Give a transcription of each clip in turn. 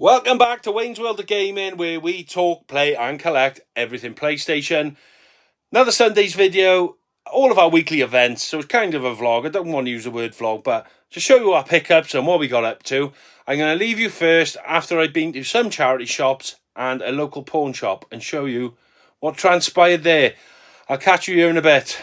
Welcome back to Wayne's World of Gaming, where we talk, play and collect everything PlayStation. Another Sunday's video, all of our weekly events, so it's kind of a vlog. I don't want to use the word vlog, but to show you our pickups and what we got up to. I'm going to leave you first after I've been to some charity shops and a local pawn shop and show you what transpired there. I'll catch you here in a bit.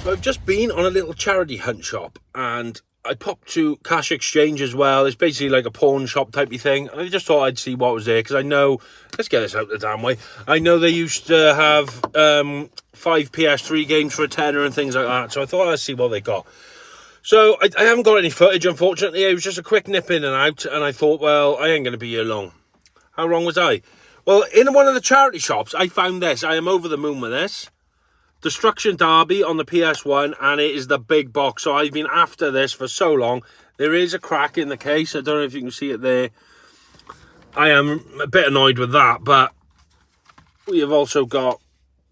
So I've just been on a little charity hunt shop and I popped to Cash Exchange as well. It's basically like a pawn shop type of thing. I just thought I'd see what was there because I know, let's get this out the damn way. I know they used to have 5 PS3 games for a tenner and things like that. So I thought I'd see what they got. So I haven't got any footage, unfortunately. It was just a quick nip in and out. And I thought, well, I ain't going to be here long. How wrong was I? Well, in one of the charity shops, I found this. I am over the moon with this. Destruction Derby on the PS1, and it is the big box. So I've been after this for so long. There is a crack in the case. I don't know if you can see it there. I am a bit annoyed with that, but we have also got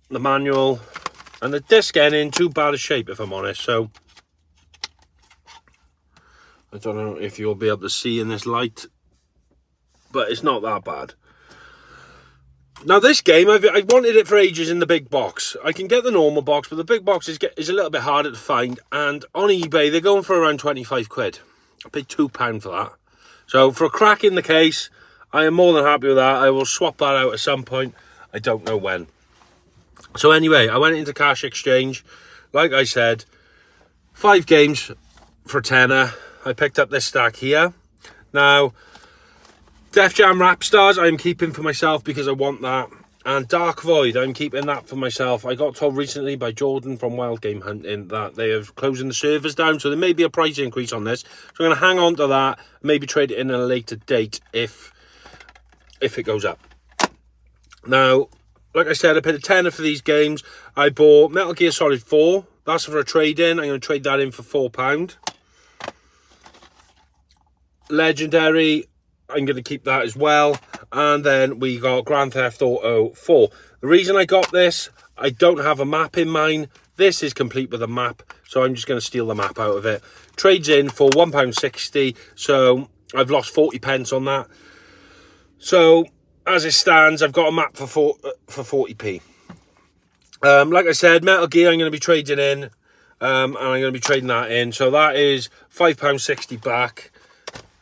the manual and the disc ain't in too bad a shape, if I'm honest. So I don't know if you'll be able to see in this light, but it's not that bad. Now this game, I've wanted it for ages in the big box. I can get the normal box, but the big box is a little bit harder to find. And on eBay, they're going for around 25 quid. I paid £2 for that. So for a crack in the case, I am more than happy with that. I will swap that out at some point. I don't know when. So anyway, I went into Cash Exchange. Like I said, 5 games for a tenner. I picked up this stack here. Now, Def Jam Rap Stars I'm keeping for myself because I want that. And Dark Void, I'm keeping that for myself. I got told recently by Jordan from Wild Game Hunting that they are closing the servers down, so there may be a price increase on this. So I'm going to hang on to that, maybe trade it in at a later date if it goes up. Now, like I said, I paid a tenner for these games. I bought Metal Gear Solid 4. That's for a trade-in. I'm going to trade that in for £4. Legendary, I'm going to keep that as well. And then we got Grand Theft Auto 4. The reason I got this, I don't have a map in mine. This is complete with a map, so I'm just going to steal the map out of it. Trades in for £1.60, so I've lost 40 pence on that. So as it stands, I've got a map for 40p. Like I said, Metal Gear I'm going to be trading in, and I'm going to be trading that in. So that is £5.60 back.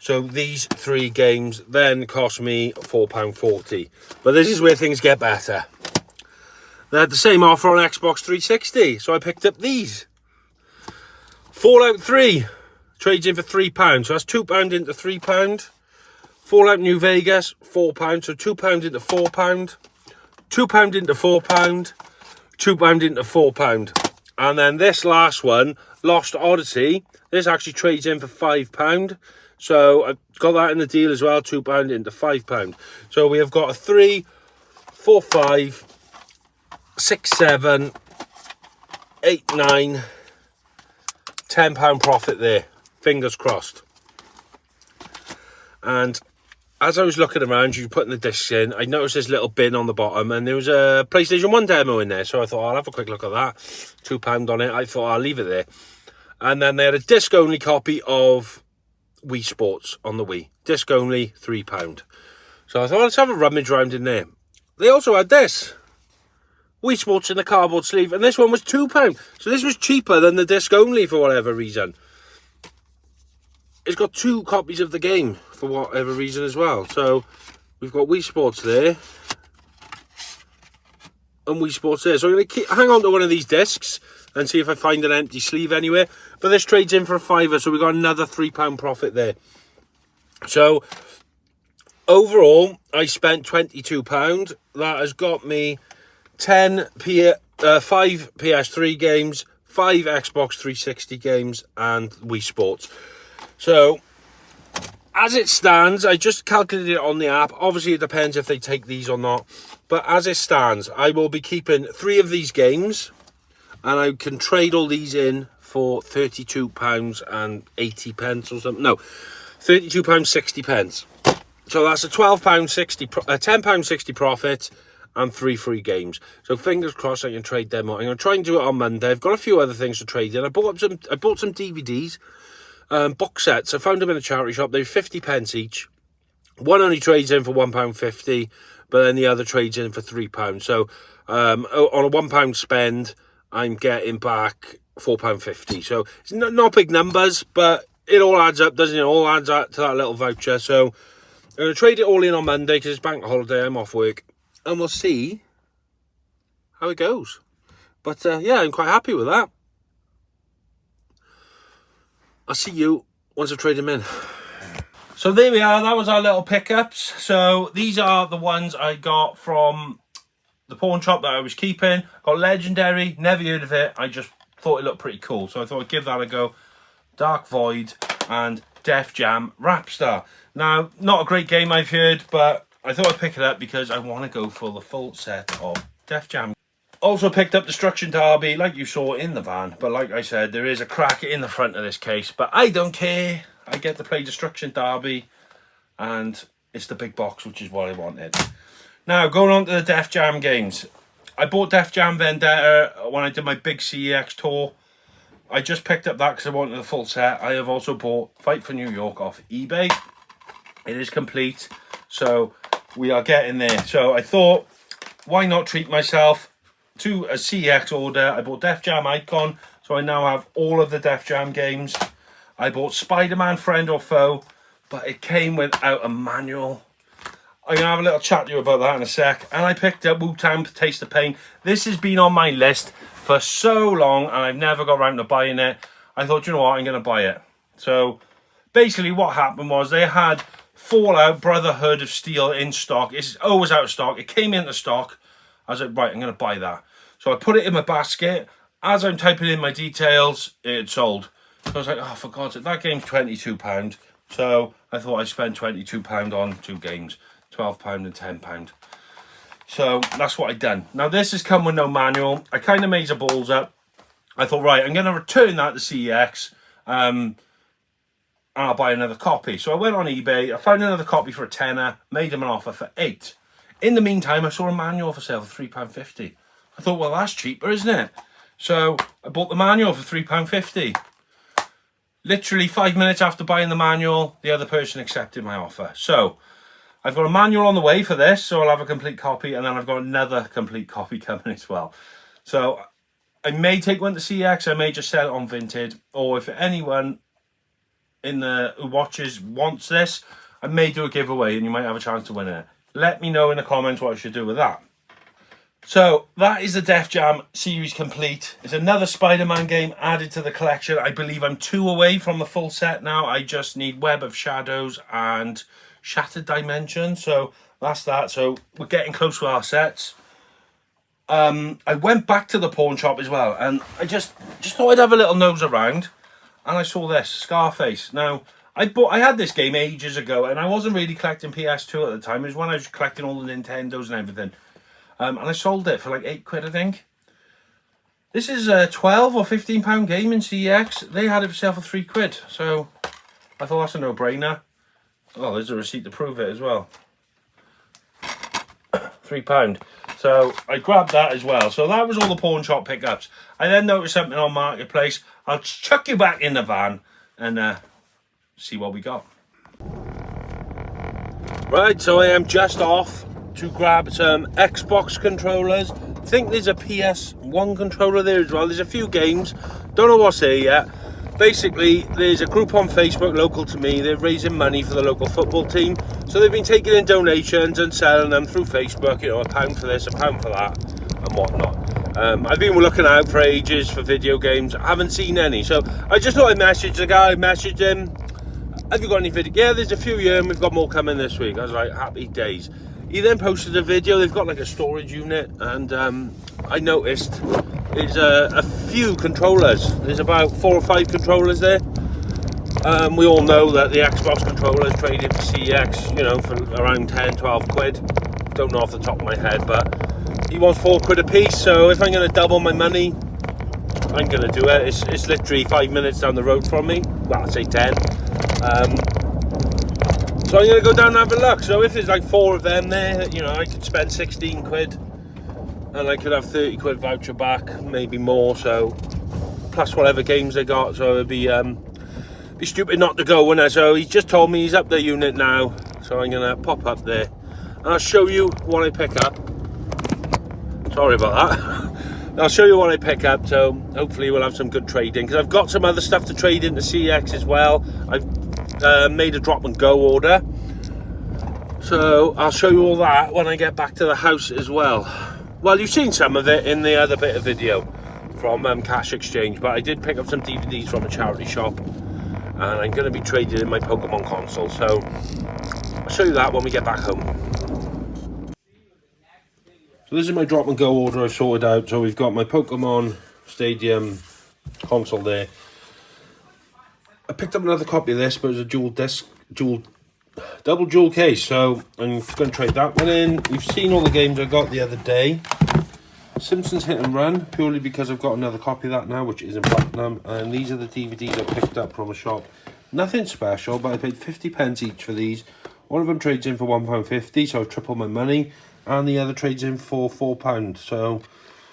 So these 3 games then cost me £4.40. But this is where things get better. They had the same offer on Xbox 360, so I picked up these. Fallout 3 trades in for £3, so that's £2 into £3. Fallout New Vegas, £4, so £2 into £4. £2 into £4. £2 into £4. And then this last one, Lost Odyssey, this actually trades in for £5. So I've got that in the deal as well, £2 into £5. So we have got a 3, 4, 5, 6, 7, 8, 9, £10 profit there. Fingers crossed. And as I was looking around, you putting the discs in, I noticed this little bin on the bottom and there was a PlayStation 1 demo in there. So I thought, I'll have a quick look at that. £2 on it. I thought, I'll leave it there. And then they had a disc-only copy of Wii Sports on the Wii. Disc only, £3. So I thought, let's have a rummage around in there. They also had this. Wii Sports in the cardboard sleeve. And this one was £2. So this was cheaper than the disc only for whatever reason. It's got 2 copies of the game for whatever reason as well. So we've got Wii Sports there. And Wii Sports there. So I'm going to hang on to one of these discs and see if I find an empty sleeve anywhere. But this trades in for a £5, so we got another £3 profit there. So overall, I spent £22. That has got me 5 PS3 games, 5 Xbox 360 games, and Wii Sports. So as it stands, I just calculated it on the app. Obviously, it depends if they take these or not. But as it stands, I will be keeping 3 of these games. And I can trade all these in for £32 and 80 pence or something. No, £32 60 pence. So that's a £10.60 profit and 3 free games. So fingers crossed I can trade them out. I'm going to try and do it on Monday. I've got a few other things to trade in. I bought some DVDs, box sets. I found them in a charity shop. They were 50 pence each. One only trades in for £1.50, but then the other trades in for £3. So on a £1 spend, I'm getting back £4.50. So it's not big numbers, but it all adds up, doesn't it? It all adds up to that little voucher. So I'm going to trade it all in on Monday because it's bank holiday. I'm off work, and we'll see how it goes. But yeah, I'm quite happy with that. I'll see you once I've traded them in. So there we are. That was our little pickups. So these are the ones I got from the pawn shop that I was keeping. Got Legendary. Never heard of it. I just thought it looked pretty cool, so I thought I'd give that a go. Dark Void and Def Jam Rapstar. Now, not a great game, I've heard, but I thought I'd pick it up because I want to go for the full set of Def Jam. Also picked up Destruction Derby, like you saw in the van, but like I said, there is a crack in the front of this case, but I don't care. I get to play Destruction Derby, and it's the big box, which is what I wanted. Now, going on to the Def Jam games. I bought Def Jam Vendetta when I did my big CEX tour. I just picked up that because I wanted the full set. I have also bought Fight for New York off eBay. It is complete, so we are getting there. So I thought, why not treat myself to a CEX order? I bought Def Jam Icon, so I now have all of the Def Jam games. I bought Spider-Man Friend or Foe, but it came without a manual. I'm going to have a little chat to you about that in a sec. And I picked up Wu-Tang Taste of Pain. This has been on my list for so long, and I've never got around to buying it. I thought, you know what, I'm going to buy it. So basically what happened was they had Fallout Brotherhood of Steel in stock. It's always out of stock. It came into stock. I was like, right, I'm going to buy that. So I put it in my basket. As I'm typing in my details, it had sold. So I was like, oh, for God's sake, that game's £22. So I thought I'd spend £22 on 2 games. £12 and £10. So that's what I done. Now this has come with no manual. I kind of made the balls up. I thought, right, I'm going to return that to CEX, and I'll buy another copy. So I went on eBay. I found another copy for a tenner. Made them an offer for £8. In the meantime, I saw a manual for sale for £3.50. I thought, well, that's cheaper, isn't it? So I bought the manual for £3.50. Literally 5 minutes after buying the manual, the other person accepted my offer. So I've got a manual on the way for this, so I'll have a complete copy, and then I've got another complete copy coming as well. So I may take one to CEX, I may just sell it on Vinted, or if anyone who watches wants this, I may do a giveaway and you might have a chance to win it. Let me know in the comments what I should do with that. So that is the Def Jam series complete. It's another Spider-Man game added to the collection. I believe I'm 2 away from the full set now. I just need Web of Shadows and Shattered Dimension. So that's that. So we're getting close to our sets. I went back to the pawn shop as well, and I just thought I'd have a little nose around, and I saw this Scarface. Now I had this game ages ago, and I wasn't really collecting PS2 at the time. It was when I was collecting all the Nintendos and everything. And I sold it for like £8, I think. This is a £12 or £15 game in CEX. They had it for sale for £3. So I thought that's a no-brainer. Oh, there's a receipt to prove it as well. £3. So I grabbed that as well. So that was all the pawn shop pickups. I then noticed something on Marketplace. I'll chuck you back in the van and see what we got. Right, so I am just off to grab some Xbox controllers. I think there's a PS1 controller there as well. There's a few games. Don't know what's there yet. Basically, there's a group on Facebook local to me. They're raising money for the local football team. So they've been taking in donations and selling them through Facebook. You know, £1 for this, £1 for that, and whatnot. I've been looking out for ages for video games. I haven't seen any. So I just thought I'd message the guy, messaged him. Have you got any video? Yeah, there's a few here, and we've got more coming this week. I was like, happy days. He then posted a video. They've got like a storage unit, and I noticed there's a few controllers. There's about 4 or 5 controllers there. We all know that the Xbox controllers traded for CEX, you know, for around 10, 12 quid. Don't know off the top of my head, but he wants £4 a piece. So if I'm going to double my money, I'm going to do it. It's literally 5 minutes down the road from me. Well, I'd say 10. So I'm going to go down and have a look. So if there's like 4 of them there, you know, I could spend 16 quid and I could have 30 quid voucher back, maybe more. So plus whatever games they got. So it'd be stupid not to go, wouldn't it? So he's just told me he's up the unit now. So I'm gonna pop up there and I'll show you what I pick up. Sorry about that. I'll show you what I pick up, so hopefully we'll have some good trading, because I've got some other stuff to trade into CX as well. I've made a drop and go order, so I'll show you all that when I get back to the house as well. Well, you've seen some of it in the other bit of video from Cash Exchange, but I did pick up some DVDs from a charity shop, and I'm going to be trading in my Pokemon console, so I'll show you that when we get back home. So this is my drop and go order I've sorted out. So we've got my Pokemon Stadium console there. I picked up another copy of this, but it's a double jewel case. So I'm going to trade that one in. You've seen all the games I got the other day. Simpsons Hit and Run, purely because I've got another copy of that now, which is in platinum. And these are the DVDs I picked up from a shop. Nothing special, but I paid 50p each for these. One of them trades in for £1.50, so I've tripled my money. And the other trades in for £4, so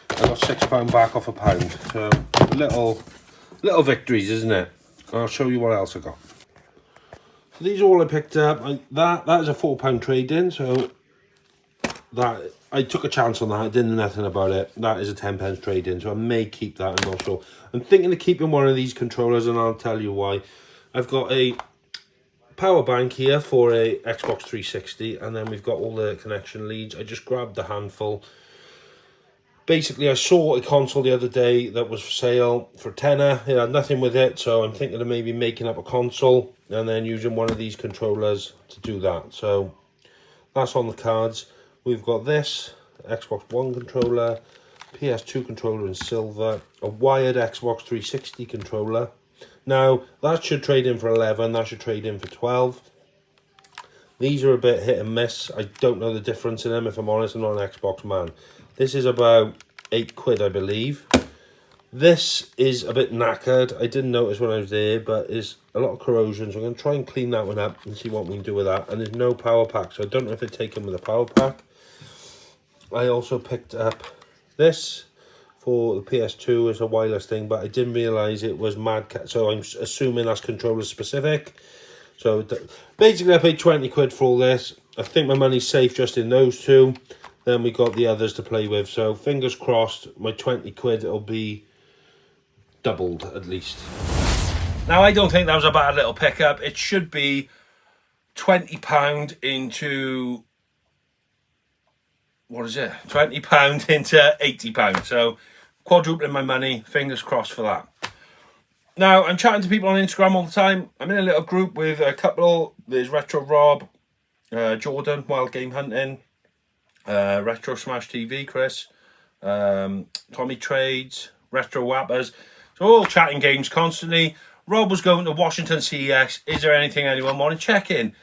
I got £6 back off £1. So little victories, isn't it? I'll show you what else I got. So these are all I picked up. That is a £4 trade in, so that I took a chance on that. I didn't know nothing about it. That is a 10p trade in, so I may keep that. I'm not sure. I'm thinking of keeping one of these controllers, and I'll tell you why. I've got a power bank here for a Xbox 360, and then we've got all the connection leads. I just grabbed a handful. Basically, I saw a console the other day that was for sale for tenner. It had nothing with it, so I'm thinking of maybe making up a console and then using one of these controllers to do that. So that's on the cards. We've got this Xbox One controller, PS2 controller in silver, a wired Xbox 360 controller. Now, that should trade in for 11, that should trade in for 12. These are a bit hit and miss. I don't know the difference in them, if I'm honest. I'm not an Xbox man. This is about £8, I believe. This is a bit knackered. I didn't notice when I was there, but there's a lot of corrosion. So I'm going to try and clean that one up and see what we can do with that. And there's no power pack, so I don't know if it's taken with a power pack. I also picked up this for the PS2 as a wireless thing, but I didn't realise it was Mad. So I'm assuming that's controller specific. So basically I paid £20 for all this. I think my money's safe just in those two. Then we got the others to play with. So fingers crossed my £20 will be doubled at least. Now I don't think that was a bad little pickup. It should be £20 into... what is it? £20 into £80. So quadrupling my money. Fingers crossed for that. Now, I'm chatting to people on Instagram all the time. I'm in a little group with a couple. There's Retro Rob, Jordan, Wild Game Hunting, Retro Smash TV, Chris, Tommy Trades, Retro Wappers. So all chatting games constantly. Rob was going to Washington CEX. Is there anything anyone want to check in?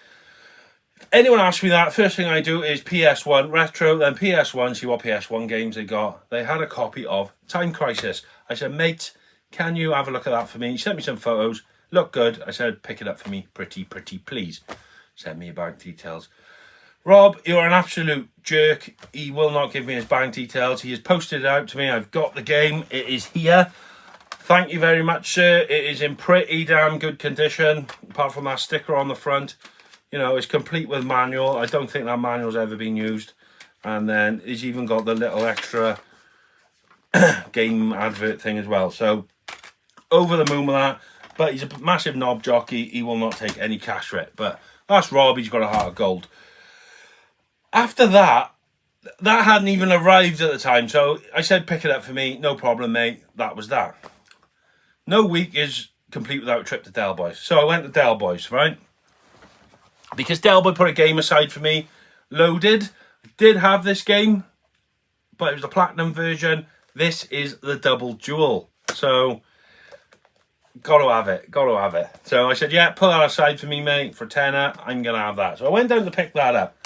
Anyone asks me that, first thing I do is PS1 Retro, then PS1, see what PS1 games they got. They had a copy of Time Crisis. I said, mate, can you have a look at that for me? He sent me some photos, look good. I said, pick it up for me, pretty please. Send me your bank details. Rob, you're an absolute jerk. He will not give me his bank details. He has posted it out to me. I've got the game. It is here. Thank you very much, sir. It is in pretty damn good condition, apart from that sticker on the front. You know, it's complete with manual. I don't think that manual's ever been used. And then he's even got the little extra game advert thing as well. So, over the moon with that. But he's a massive knob jockey. He will not take any cash for it. But that's Rob. He's got a heart of gold. After that, that hadn't even arrived at the time. So, I said, pick it up for me. No problem, mate. That was that. No week is complete without a trip to Del Boys. So, I went to Del Boys, right? Because Del Boy put a game aside for me, loaded. I did have this game, but it was the platinum version. This is the double jewel. So, got to have it. So I said, yeah, pull that aside for me, mate, for tenner. I'm going to have that. So I went down to pick that up.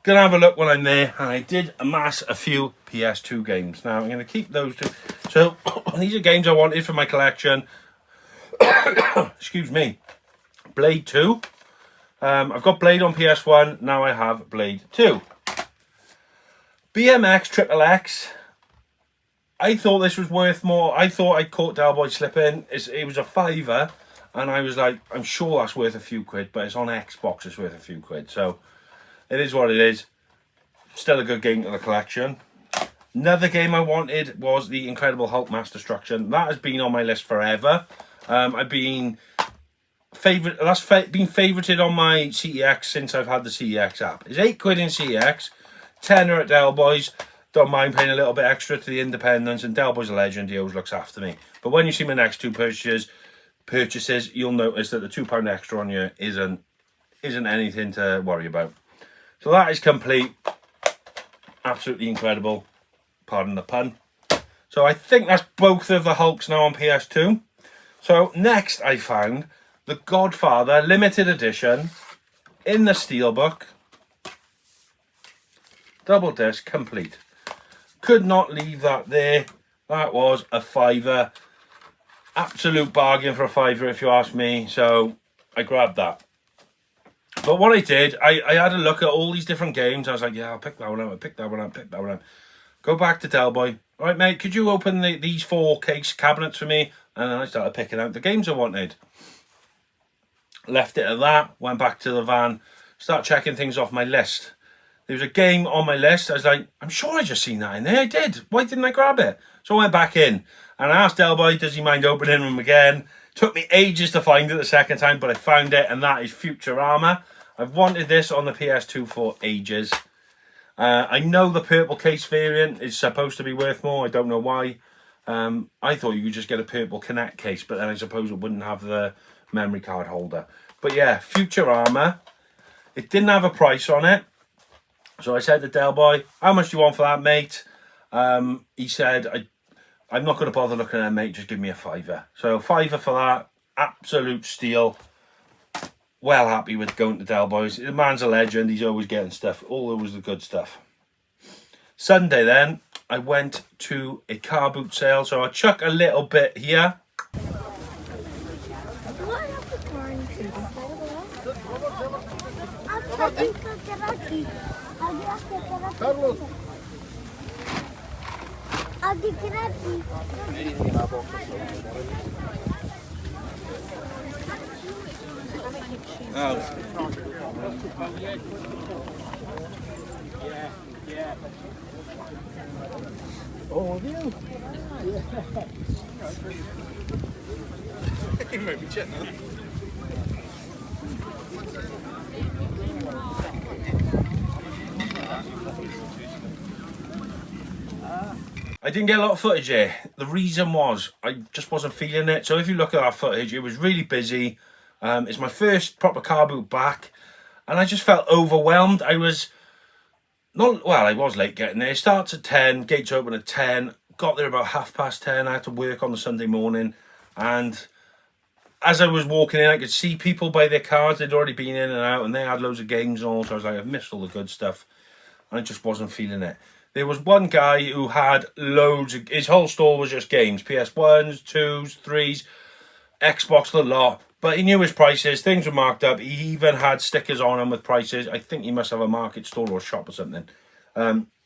Going to have a look when I'm there. And I did amass a few PS2 games. Now, I'm going to keep those two. So, these are games I wanted for my collection. Excuse me. Blade 2. I've got Blade on PS1, now I have Blade 2. BMX Triple X. I thought this was worth more. I thought I caught Del Boy slipping. It was a £5, And I was like, I'm sure that's worth a few quid, but it's on Xbox, it's worth a few quid. So it is what it is. Still a good game to the collection. Another game I wanted was the Incredible Hulk Mass Destruction. That has been on my list forever. I've been favorited on my CEX since I've had the CEX app. It's 8 quid in CEX, tenner at Del Boys. Don't mind paying a little bit extra to the independents, and Del Boy's a legend. He always looks after me. But when you see my next two purchases, you'll notice that the £2 extra on here isn't anything to worry about. So that is complete. Absolutely incredible. Pardon the pun. So I think that's both of the Hulks now on PS2. So next I found The Godfather limited edition in the steelbook. Double disc complete. Could not leave that there. That was a £5. Absolute bargain for a £5 if you ask me. So I grabbed that. But what I did, I had a look at all these different games. I was like, yeah, I'll pick that one up, I'll pick that one up, pick that one up. Go back to Del Boy. All right, mate, could you open these 4 case cabinets for me? And then I started picking out the games I wanted. Left it at that, went back to the van, start checking things off my list. There was a game on my list. I was like, I'm sure I just seen that in there. I did. Why didn't I grab it? So I went back in and I asked Del Boy, does he mind opening them again? Took me ages to find it the second time, but I found it, and that is Futurama. I've wanted this on the PS2 for ages. I know the purple case variant is supposed to be worth more. I don't know why. I thought you could just get a purple Connect case, but then I suppose it wouldn't have the memory card holder. But yeah, Futurama. It didn't have a price on it. So I said to Del Boy, how much do you want for that, mate? He said, I'm not going to bother looking at it, mate. Just give me a £5. So £5 for that. Absolute steal. Well happy with going to Del Boys. The man's a legend. He's always getting stuff. Always the good stuff. Sunday then, I went to a car boot sale. So I chuck a little bit here. Oh, you? You might be chatting. I didn't get a lot of footage here. The reason was I just wasn't feeling it. So if you look at that footage, it was really busy. It's my first proper car boot back, and I just felt overwhelmed. I was late getting there. It starts at 10, gates open at 10. Got there about 10:30. I had to work on the Sunday morning, and as I was walking in, I could see people by their cars. They'd already been in and out, and they had loads of games and all. So I was like, I've missed all the good stuff. I just wasn't feeling it. There was one guy who had loads of, his whole store was just games, PS1s, 2s, 3s, Xbox, the lot. But he knew his prices, things were marked up. He even had stickers on them with prices. I think he must have a market stall or a shop or something.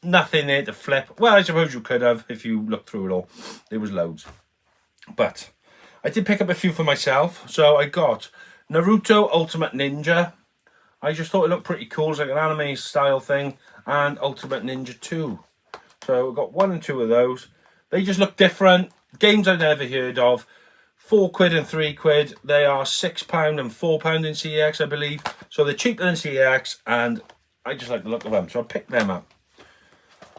Nothing there to flip. Well, I suppose you could have if you looked through it all. There was loads. But I did pick up a few for myself. So I got Naruto Ultimate Ninja. I just thought it looked pretty cool. It's like an anime style thing. And Ultimate Ninja 2. So I got 1 and 2 of those. They just look different. Games I've never heard of. £4 and £3. They are £6 and £4 in CEX, I believe. So they're cheaper than CEX, and I just like the look of them. So I picked them up.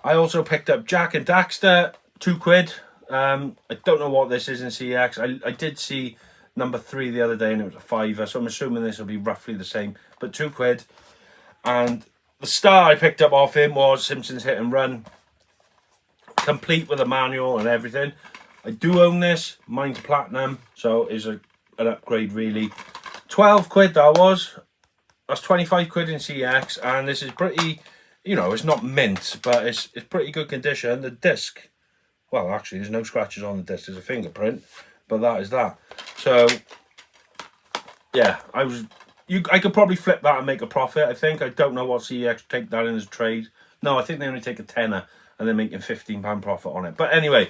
I also picked up Jak and Daxter, £2. I don't know what this is in CEX. I did see number 3 the other day, and it was a £5. So I'm assuming this will be roughly the same, but £2. And the star I picked up off him was Simpsons Hit and Run, complete with a manual and everything. I do own this. Mine's platinum, so it's an upgrade really. £12 that was. That's £25 in CX, and this is pretty, you know, it's not mint, but it's pretty good condition. The disc, well, actually, there's no scratches on the disc. There's a fingerprint, but that is that. So, yeah, I could probably flip that and make a profit, I think. I don't know what CEX take that in as a trade. No, I think they only take a tenner and they're making £15 profit on it. But anyway,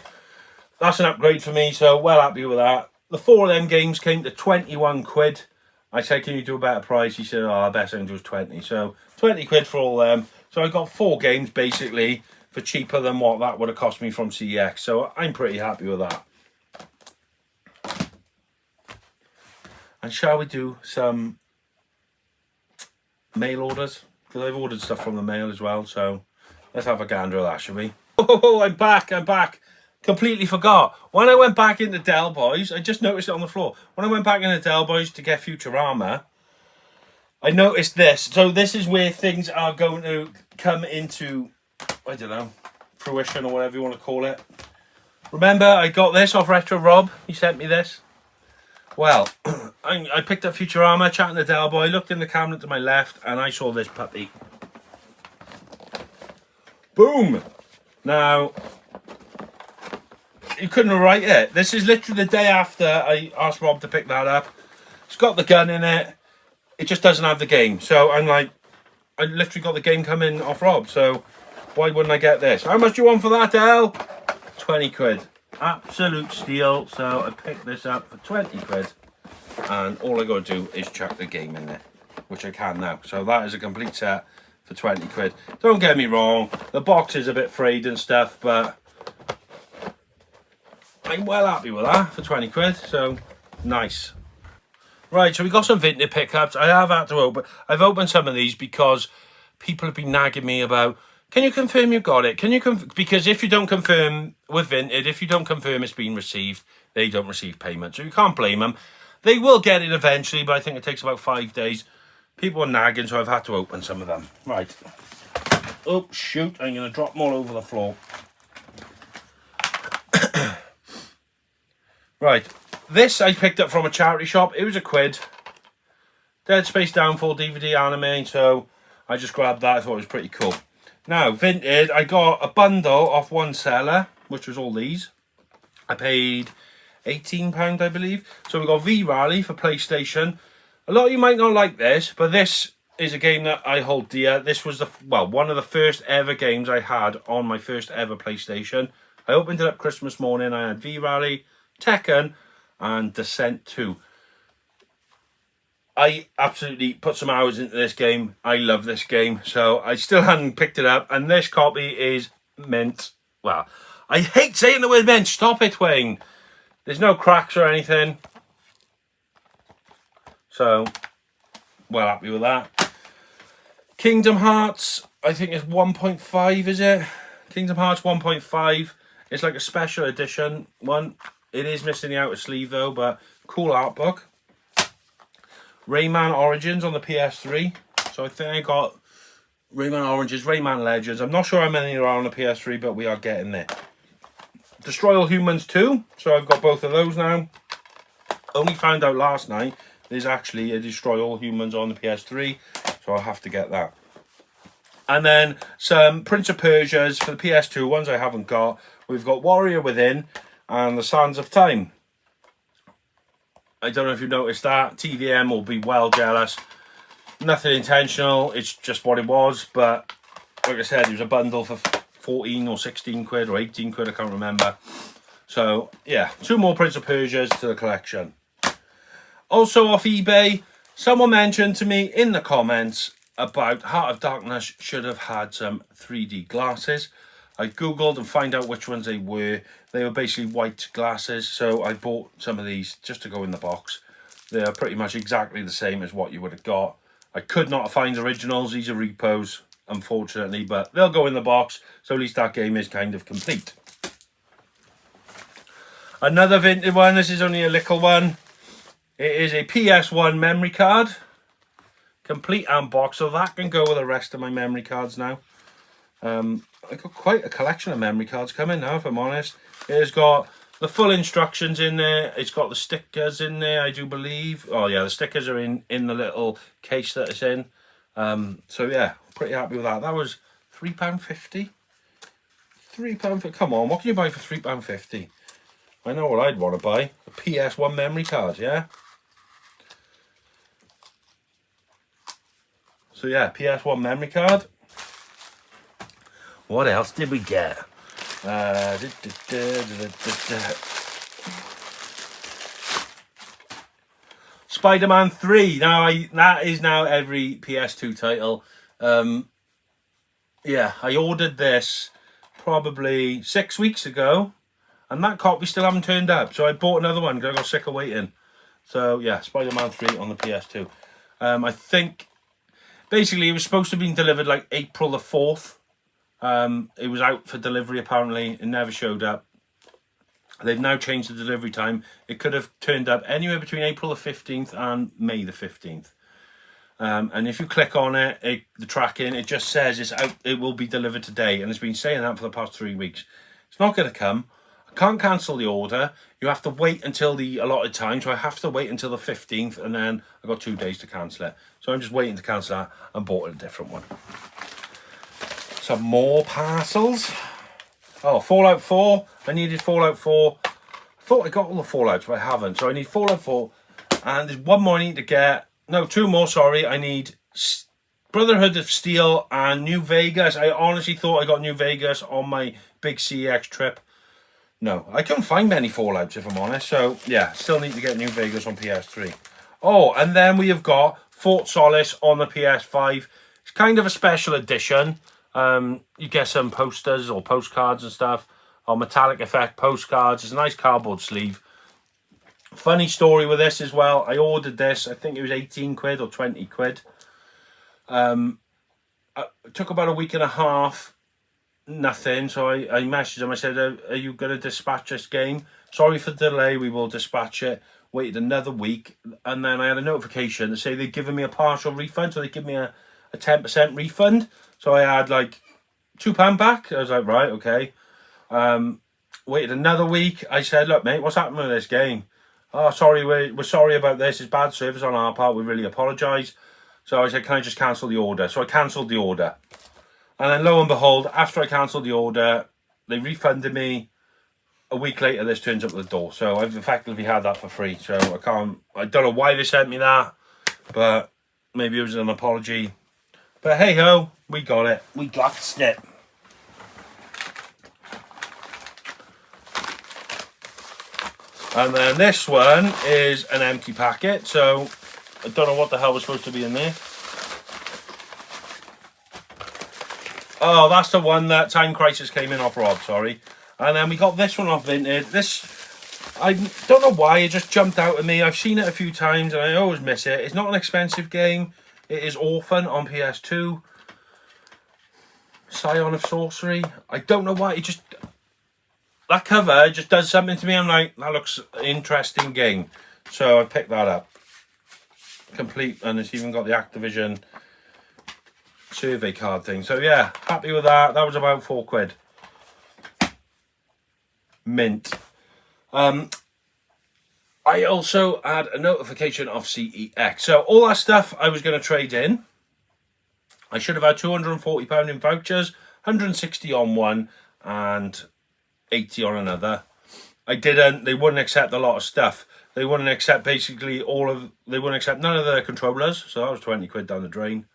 that's an upgrade for me, so well happy with that. the 4 of them games came to 21 quid. I said, can you do a better price? He said, oh, the best I can do is 20. So 20 quid for all them. So I got 4 games basically for cheaper than what that would have cost me from CEX. So I'm pretty happy with that. And shall we do some mail orders? Because I've ordered stuff from the mail as well. So let's have a gander at that, shall we? Oh, I'm back. Completely forgot. When I went back into Del Boys, I just noticed it on the floor. When I went back into Del Boys to get Futurama, I noticed this. So this is where things are going to come into, I don't know, fruition or whatever you want to call it. Remember, I got this off Retro Rob. He sent me this. Well, I picked up Futurama, chatting to Del Boy, looked in the cabinet to my left, and I saw this puppy. Boom! Now, you couldn't write it. This is literally the day after I asked Rob to pick that up. It's got the gun in it. It just doesn't have the game. So I'm like, I literally got the game coming off Rob. So why wouldn't I get this? How much do you want for that, Del? 20 quid. Absolute steal. So I picked this up for 20 quid. And all I got to do is chuck the game in there, which I can now. So that is a complete set for 20 quid. Don't get me wrong. The box is a bit frayed and stuff, but I'm well happy with that for 20 quid, so nice. Right, so we got some vintage pickups. I have had to open, I've opened some of these because people have been nagging me about, can you confirm you got it? Can you because if you don't confirm with Vinted, if you don't confirm it's been received, they don't receive payment. So you can't blame them. They will get it eventually, but I think it takes about 5 days. People are nagging, so I've had to open some of them. Right. Oh, shoot, I'm going to drop them all over the floor. Right, this I picked up from a charity shop. It was £1. Dead Space Downfall DVD anime, so I just grabbed that. I thought it was pretty cool. Now, Vinted, I got a bundle off one seller, which was all these. I paid £18, I believe. So we got V-Rally for PlayStation. A lot of you might not like this, but this is a game that I hold dear. This was one of the first ever games I had on my first ever PlayStation. I opened it up Christmas morning. I had V-Rally, Tekken, and Descent 2. I absolutely put some hours into this game. I love this game, so I still hadn't picked it up, and this copy is mint. Well, I hate saying the word mint. Stop it, Wayne. There's no cracks or anything, so well happy with that. Kingdom Hearts, I think it's 1.5, is it? Kingdom Hearts 1.5. It's like a special edition one. It is missing the outer sleeve though, but cool art book. Rayman Origins on the PS3. So I think I got Rayman Origins, Rayman Legends. I'm not sure how many there are on the PS3, but we are getting there. Destroy All Humans 2. So I've got both of those now. Only found out last night there's actually a Destroy All Humans on the PS3. So I'll have to get that. And then some Prince of Persia's for the PS2, ones I haven't got. We've got Warrior Within and the Sands of Time. I don't know if you noticed that. TVM will be well jealous. Nothing intentional, it's just what it was. But like I said, it was a bundle for 14 or 16 quid or 18 quid, I can't remember. So yeah, 2 more Prince of Persia's to the collection. Also off eBay, someone mentioned to me in the comments about Heart of Darkness should have had some 3D glasses. I googled and found out which ones they were. They were basically white glasses, so I bought some of these just to go in the box. They are pretty much exactly the same as what you would have got. I could not find originals. These are repos, unfortunately, but they'll go in the box, so at least that game is kind of complete. Another vintage one. This is only a little one. It is a PS1 memory card. Complete unboxed, so that can go with the rest of my memory cards now. I got quite a collection of memory cards coming now, if I'm honest. It's got the full instructions in there. It's got the stickers in there, I do believe. Oh yeah, the stickers are in the little case that it's in. So yeah, pretty happy with that. That was £3.50. £3. Come on, what can you buy for £3.50? I know what I'd want to buy. A PS1 memory card, yeah? So yeah, PS1 memory card. What else did we get? Spider-Man 3. Now, that is now every PS2 title. Yeah, I ordered this probably 6 weeks ago, and that copy still haven't turned up. So I bought another one because I got sick of waiting. So yeah, Spider-Man 3 on the PS2. I think basically it was supposed to be delivered like April the 4th. It was out for delivery apparently. It never showed up. They've now changed the delivery time. It could have turned up anywhere between April the 15th and May the 15th. And if you click on it, the tracking, it just says it's out. It will be delivered today, and it's been saying that for the past 3 weeks. It's not going to come. I can't cancel the order. You have to wait until the allotted time, so I have to wait until the 15th, and then I've got 2 days to cancel it. So I'm just waiting to cancel that and bought a different one. Some more parcels. Oh, Fallout 4. I needed Fallout 4. I thought I got all the Fallouts, but I haven't. So I need Fallout 4. And there's one more I need to get. No, 2 more, sorry. I need Brotherhood of Steel and New Vegas. I honestly thought I got New Vegas on my big CEX trip. No, I couldn't find many Fallouts, if I'm honest. So, yeah, still need to get New Vegas on PS3. Oh, and then we have got Fort Solis on the PS5. It's kind of a special edition. You get some posters or postcards and stuff, or metallic effect postcards. It's a nice cardboard sleeve. Funny story with this as well. I ordered this, I think it was 18 quid or 20 quid. It took about a week and a half, nothing. So I messaged them, I said, are you going to dispatch this game? Sorry for the delay, we will dispatch it. Waited another week, and then I had a notification to say they'd given me a partial refund, so they give me a 10% refund. So I had like £2 back. I was like, right, okay. Waited another week. I said, look, mate, what's happening with this game? Oh, sorry, we're sorry about this. It's bad service on our part. We really apologise. So I said, can I just cancel the order? So I cancelled the order. And then lo and behold, after I cancelled the order, they refunded me. A week later, this turns up at the door. So I've effectively had that for free. So I don't know why they sent me that, but maybe it was an apology. But hey ho, we got it. We got it. And then this one is an empty packet. So I don't know what the hell was supposed to be in there. Oh, that's the one that Time Crisis came in off Rob, sorry. And then we got this one off Vinted. This, I don't know why, it just jumped out at me. I've seen it a few times and I always miss it. It's not an expensive game. It is Orphan on PS2. Scion of Sorcery. I don't know why, that cover just does something to me. I'm like, that looks an interesting game. So I picked that up. Complete, and it's even got the Activision survey card thing. So yeah, happy with that. That was about 4 quid. Mint. I also had a notification of CEX. So all that stuff I was going to trade in. I should have had £240 in vouchers, 160 on one and 80 on another. I didn't. They wouldn't accept a lot of stuff. They wouldn't accept basically they wouldn't accept none of the controllers. So that was 20 quid down the drain.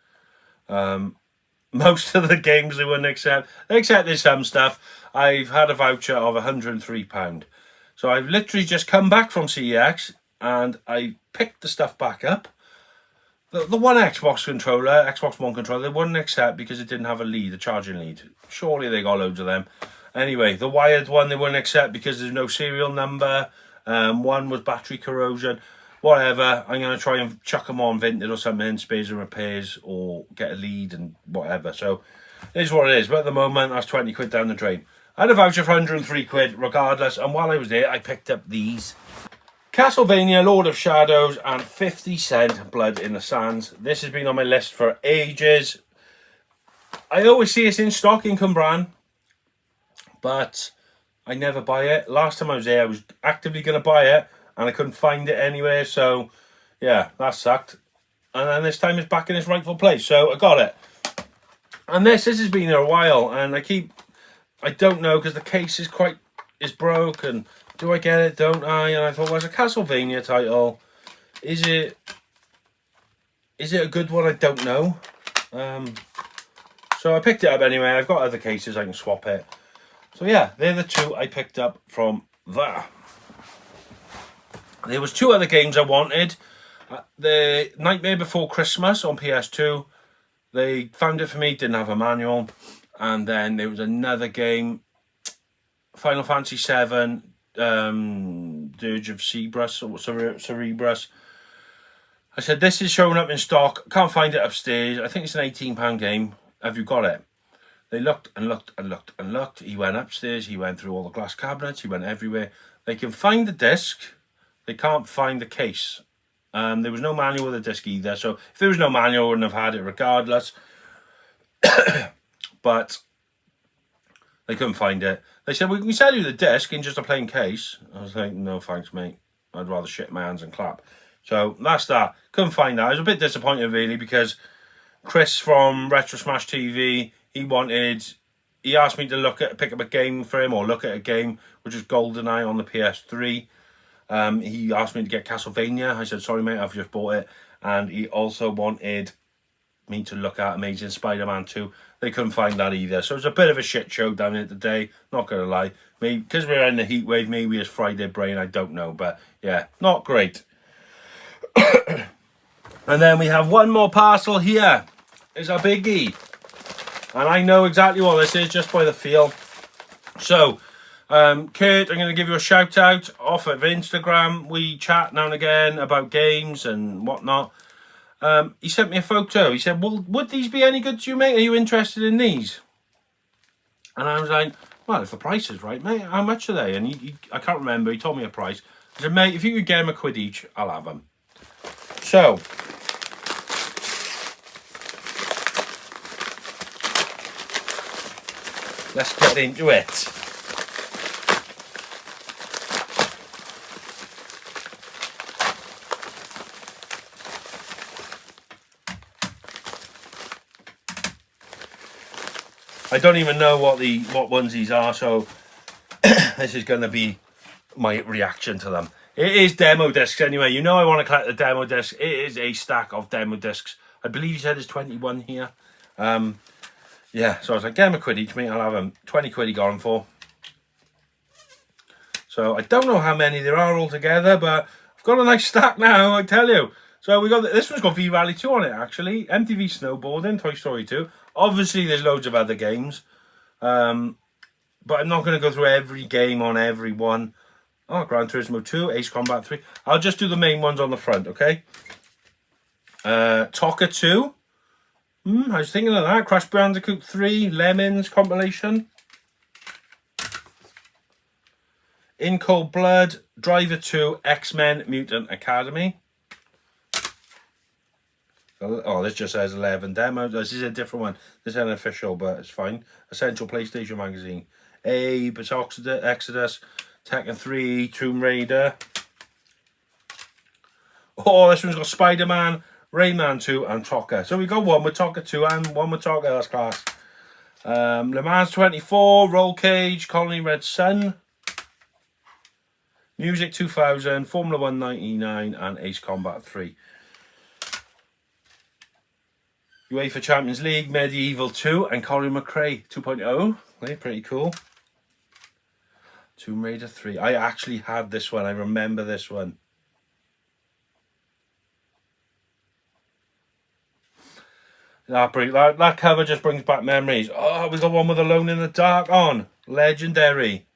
Most of the games they wouldn't accept. They accepted some stuff. I've had a voucher of £103. So I've literally just come back from CEX and I picked the stuff back up. The one Xbox controller, Xbox One controller, they wouldn't accept because it didn't have a charging lead. Surely they got loads of them. Anyway, the wired one they wouldn't accept because there's no serial number. One was battery corrosion. Whatever, I'm going to try and chuck them on Vinted or something, spares and repairs, or get a lead and whatever. So, it is what it is. But at the moment, that's 20 quid down the drain. I had a voucher for 103 quid regardless. And while I was there, I picked up these. Castlevania, Lord of Shadows, and 50 Cent Blood in the Sands. This has been on my list for ages. I always see it in stock in Cwmbran, but I never buy it. Last time I was there, I was actively going to buy it, and I couldn't find it anywhere, so yeah, that sucked. And then this time it's back in its rightful place, so I got it. And this has been there a while, and I don't know, because the case is broke, and do I get it, don't I? And I thought, well, it's a Castlevania title. Is it a good one? I don't know. So I picked it up anyway. I've got other cases, I can swap it. So yeah, they're the two I picked up from there. There was 2 other games I wanted. The Nightmare Before Christmas on PS2. They found it for me, didn't have a manual. And then there was another game, Final Fantasy VII, Dirge of Cerberus, or Cerebrus. I said, this is showing up in stock. Can't find it upstairs. I think it's an £18 game. Have you got it? They looked and looked and looked and looked. He went upstairs. He went through all the glass cabinets. He went everywhere. They can find the disc. They can't find the case. There was no manual with the disc either. So if there was no manual, I wouldn't have had it regardless. But they couldn't find it. They said, we can sell you the disc in just a plain case. I was like, no thanks, mate. I'd rather shit my hands and clap. So that's that. Couldn't find that. I was a bit disappointed, really, because Chris from Retro Smash TV, he asked me to pick up a game for him, or look at a game, which is GoldenEye on the PS3. He asked me to get Castlevania. I said, sorry, mate, I've just bought it. And he also wanted me to look at Amazing Spider-Man 2. They couldn't find that either. So it was a bit of a shit show down here today. Not going to lie. Maybe because we're in the heat wave, maybe it's Friday brain, I don't know. But yeah, not great. And then we have one more parcel here. It's a biggie. And I know exactly what this is just by the feel. So, Kurt, I'm going to give you a shout out off of Instagram. We chat now and again about games and whatnot. He sent me a photo. He said, well, would these be any good to you, mate? Are you interested in these? And I was like, well, if the price is right, mate, how much are they? And I can't remember. He told me a price. I said, mate, if you could get them £1 each, I'll have them. So, let's get into it. I don't even know what ones these are, so this is going to be my reaction to them. It is demo discs anyway. You know I want to collect the demo discs. It is a stack of demo discs. I believe he said there's 21 here. Yeah, so I was like, get them £1 each, mate. I'll have them. 20 quid he got them for. So I don't know how many there are altogether, but I've got a nice stack now, I tell you. So we got this one's got V-Rally 2 on it, actually. MTV Snowboarding, Toy Story 2. Obviously, there's loads of other games. But I'm not going to go through every game on every one. Oh, Gran Turismo 2, Ace Combat 3. I'll just do the main ones on the front, okay? TOCA 2. I was thinking of that. Crash Bandicoot 3, Lemmings compilation. In Cold Blood, Driver 2, X-Men Mutant Academy. Oh, this just says 11 demos. This is a different one. This is unofficial, but it's fine. Essential PlayStation Magazine. Abe, Exodus, Tekken 3, Tomb Raider. Oh, this one's got Spider-Man, Rayman 2, and TOCA. So we got one with TOCA 2 and one with TOCA. That's class. Le Mans 24, Roll Cage, Colony Red Sun, Music 2000, Formula 1 99, and Ace Combat 3. UEFA Champions League, Medieval 2, and Colin McRae 2.0. They're pretty cool. Tomb Raider 3. I actually had this one. I remember this one. That cover just brings back memories. Oh, we got one with Alone in the Dark on. Legendary.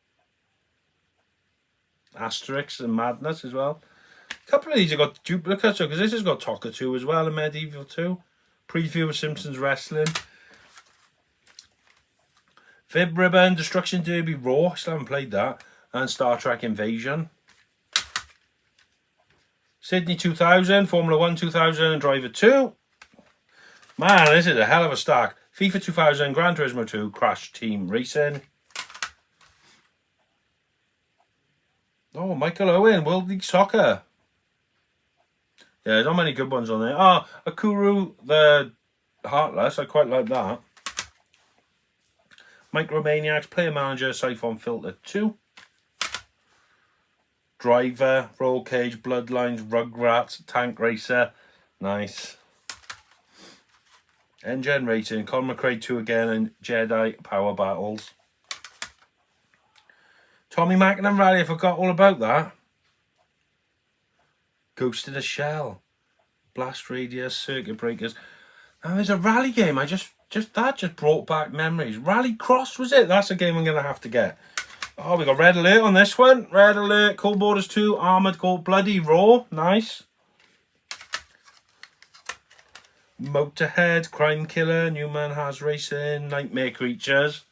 Asterix and Madness as well. A couple of these have got duplicates, because this has got TOCA 2 as well, and Medieval 2. Preview of Simpsons Wrestling. Fib Ribbon, Destruction Derby Raw. I still haven't played that. And Star Trek Invasion. Sydney 2000, Formula 1 2000, and Driver 2. Man, this is a hell of a stack. FIFA 2000, Gran Turismo 2, Crash Team Racing. Oh, Michael Owen, World League Soccer. Yeah, there's not many good ones on there. Oh, Akuru the Heartless. I quite like that. Micromaniacs, Player Manager, Siphon Filter 2. Driver, Roll Cage, Bloodlines, Rugrats, Tank Racer. Nice. Engine Racing, Colin McRae 2 again, and Jedi Power Battles. Tommy Mackinnon Rally, I forgot all about that. Ghost in a Shell. Blast Radius, Circuit Breakers. Now there's a rally game. That just brought back memories. Rally Cross was it? That's a game I'm gonna have to get. Oh, we got Red Alert on this one. Red Alert, Cold Borders 2, Armored Core, Bloody Raw. Nice. Motorhead, Crime Killer, Newman Has Racing, Nightmare Creatures.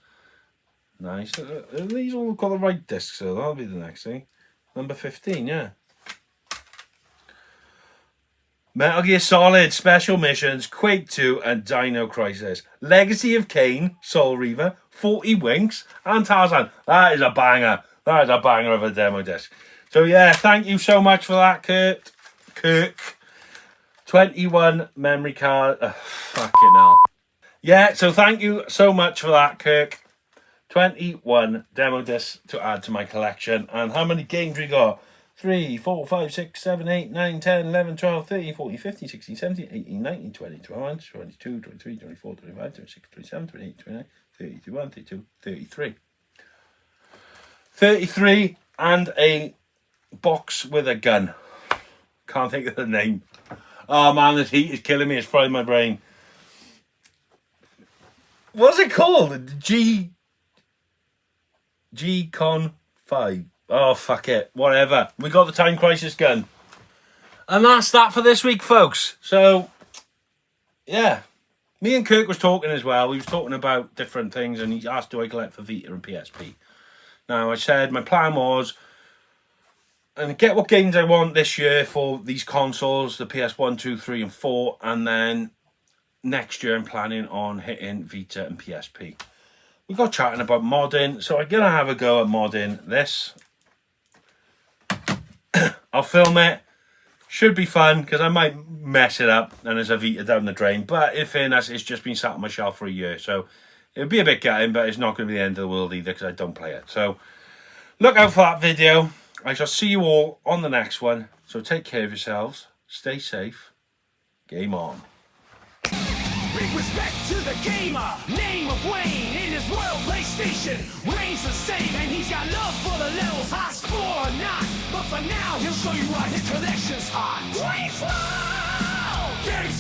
Nice. These all got the right discs, so that'll be the next thing. Number 15, yeah. Metal Gear Solid, Special Missions, Quake 2, and Dino Crisis. Legacy of Kain, Soul Reaver, 40 Winks, and Tarzan. That is a banger. That is a banger of a demo disc. So yeah, thank you so much for that, Kirk. 21 memory card. Fucking hell. Yeah, so thank you so much for that, Kirk. 21 demo discs to add to my collection. And how many games we got? 3, 4, 5, 6, 7, 8, 9, 10, 11, 12, 13, 14, 15, 16, 17, 18, 19, 20, 21, 22, 23, 24, 25, 26, 27, 28, 29, 30, 31, 32, 33. 33 and a box with a gun. Can't think of the name. Oh man, this heat is killing me. It's frying my brain. What's it called? G-Con 5. Oh, fuck it. Whatever. We got the Time Crisis gun. And that's that for this week, folks. So, yeah. Me and Kirk was talking as well. We was talking about different things, and he asked, do I collect for Vita and PSP? Now, I said my plan was, and get what games I want this year for these consoles, the PS1, 2, 3, and 4, and then next year I'm planning on hitting Vita and PSP. We got chatting about modding, so I'm going to have a go at modding this. I'll film it. Should be fun, because I might mess it up and there's a Vita down the drain. But in fairness, it's just been sat on my shelf for a year. So it'll be a bit gutting, but it's not going to be the end of the world either, because I don't play it. So look out for that video. I shall see you all on the next one. So take care of yourselves. Stay safe. Game on. Big respect to the gamer, name of Wayne, in his royal PlayStation, reigns the same, and he's got love for the levels, high score or not, but for now, he'll show you why his collection's hot. Wayne Flow! Game